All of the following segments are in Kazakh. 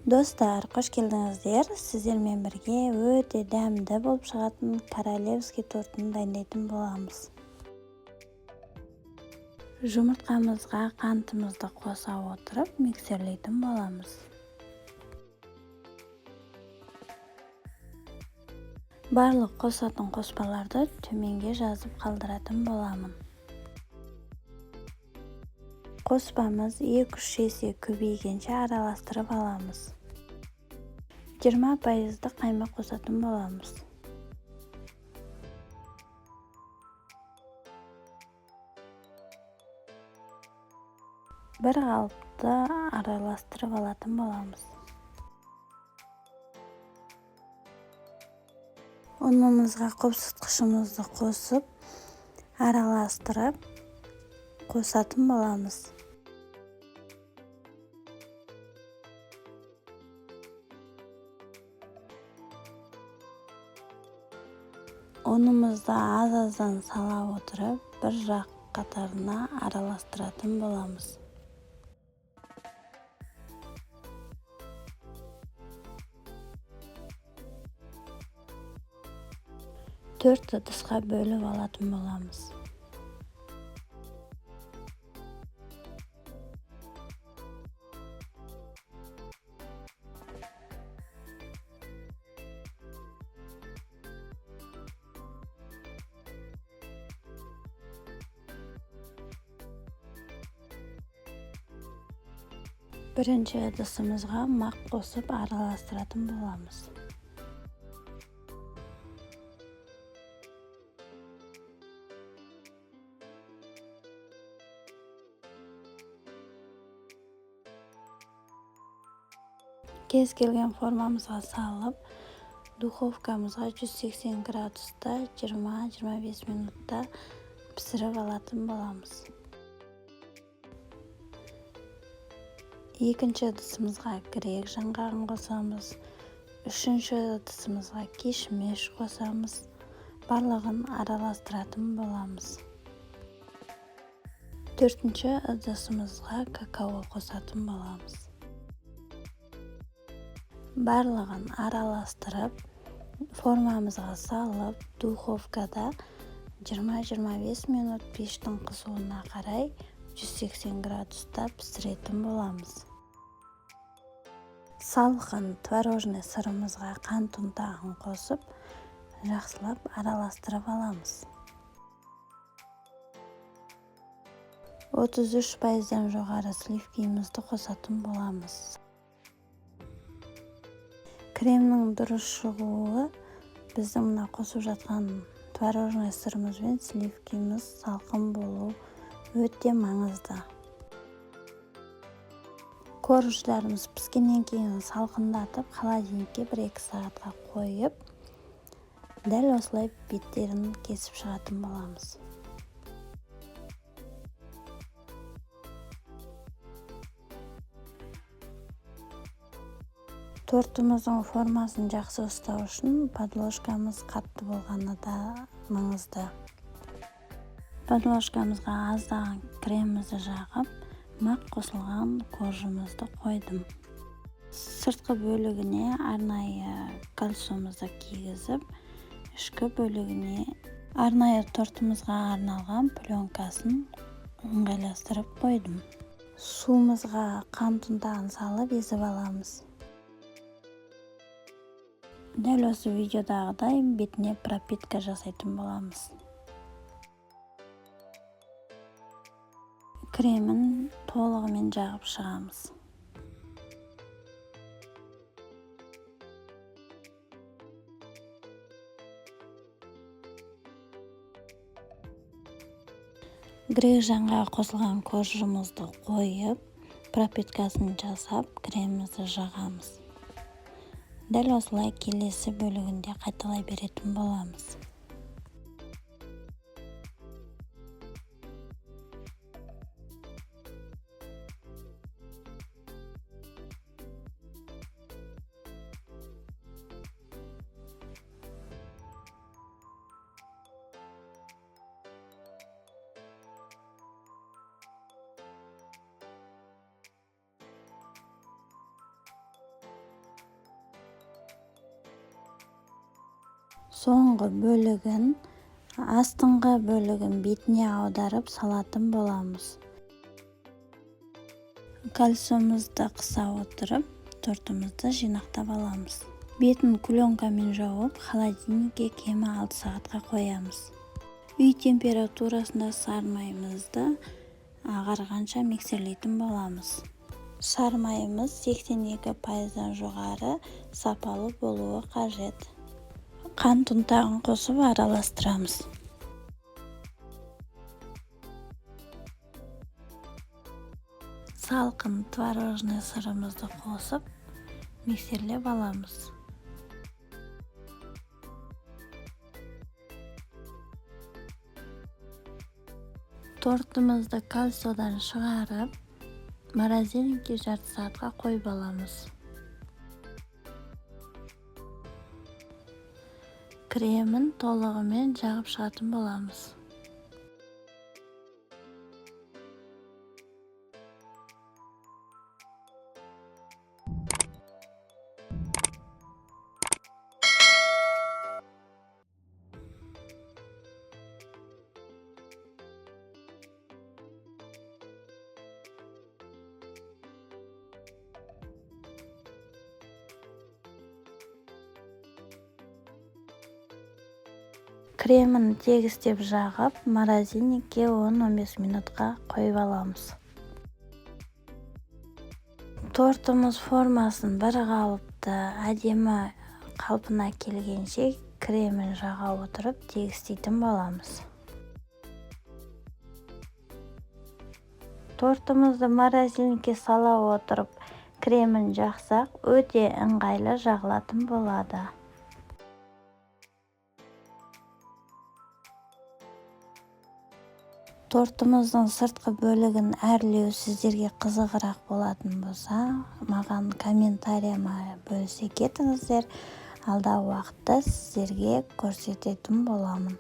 Dostlar, hoş келдиңиздер. Сиздер менен бирге өтө дәмдүү болуп чыгатын королевский тортун дайындайтын болабыз. Жумурткамызга кантымызды коса отуруп, миксерлейтин болабыз. Барлык косатын коспаларды төменге жазып калдыратын боламын. Коспамыз 2-3 эсе көбөйгенче аралаштырып алабыз. 20% каймак косатын болабыз. Бир калыпта аралаштырып алатын болабыз. Унубузга копсуткучубузду косуп, аралаштырып косатын болабыз. Унубузду аз-аздан сала отуруп, бир жак катарына аралаштыратын болабыз. 4 ыдышка бөлүп алатын болабыз. Биринчи ыдышыбызга мак косуп аралаштыратын болабыз. Кез келген формамызга салып, духовкамызга 180 градуста 20-25 минутта пиширип алатын болабыз. Экинчи ыдышыбызга грек жаңгагын кособуз. Үчүнчү ыдышыбызга кишмиш кособуз. Барлыгын аралаштыратын болабыз. 4-чү ыдышыбызга какао косатын болабыз. Барлыгын аралаштырып, формамызга салып, духовкада 20-25 минут пештин кызууна карай 180 градуста пиширетін боламыз. Салкын творожный сырымызга кант унтагын косуп, жакшылап аралаштырып аламыз. 33%дан жогору сливкибизди косатын боламыз. Кремдин дуруш чыгуу биздин мына косуп жаткан творожный сырымыз менен сливкибиз салкын болуу өтө маңызды. Корждорубуз пишкенден кийин салкындатып, холодильникке 1-2 саатка коюп, дәл осулай беттерин кесип чыгатын болабыз. Тортумуздун формасын жакшы ұстау үчүн подложкамыз катты болгону да маңызды. Подложкамызга аздаган кремибизди жагып, мак косулган коржумузду койдум. Сырткы бөлүгүнө арнайы кольцомузду кийгизип, ички бөлүгүнө арнайы тортумузга арналган пленкасын ыңгайлаштырып койдум. Суумузга кант унтагын салып эзип аламыз. Дәл осы видеодагыдай бетине пропитка жасайтын боламыз. Кремин толугу менен жагып чыгабыз. Грек жаңгага косулган коржумузду коюп, пропиткасын жасап, кремибизди жагабыз. Дәл осулай келесі бөлүгүндө кайталай беретін боламыз. соңғы бөлігін астыңғы бөлігін бетіне аударып салатын боламыз. Кольцомызды қыса отырып, тортымызды жинақтап аламыз. Бетін пленкамен жауып, холодильникке кемі 6 сағатқа қоямыз. Үй температурасында сармайымызды ағарғанша миксерлейтін боламыз. Сармайымыз 82%-дан жоғары сапалы болуы қажет. Қант ұнтағын қосып араластырамыз. Салқын творожный сырымызды қосып, миксерлеп аламыз. Тортымызды кольцодан шығарып, морозильникке жарты сағатқа қойып аламыз. Кремін толығымен жағып шығатын боламыз. Кремін тегістеп жағып, морозильникке 10-15 минутқа қойып аламыз. Тортымыз формасын бір қалыпты әдемі қалпына келгенше кремін жаға отырып тегістейтін боламыз. Тортымызды морозильникке сала отырып кремін жақсақ, өте ыңғайлы жағылатын болады. Тортымыздың сыртқы бөлігін әрлеу сіздерге қызығырақ болатын болса, маған комментарияма бөлісе кетіңіздер. Алдағы уақытта сіздерге көрсететін боламын.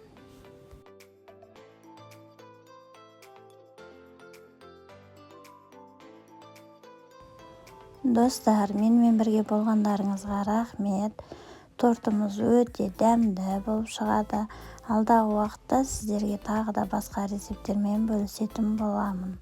Достар, менімен бірге болғандарыңызға рахмет. Тортымыз өте дәмді болып шығады. Алдағы уақытта сіздерге тағы да басқа рецепттермен бөлісетін боламын.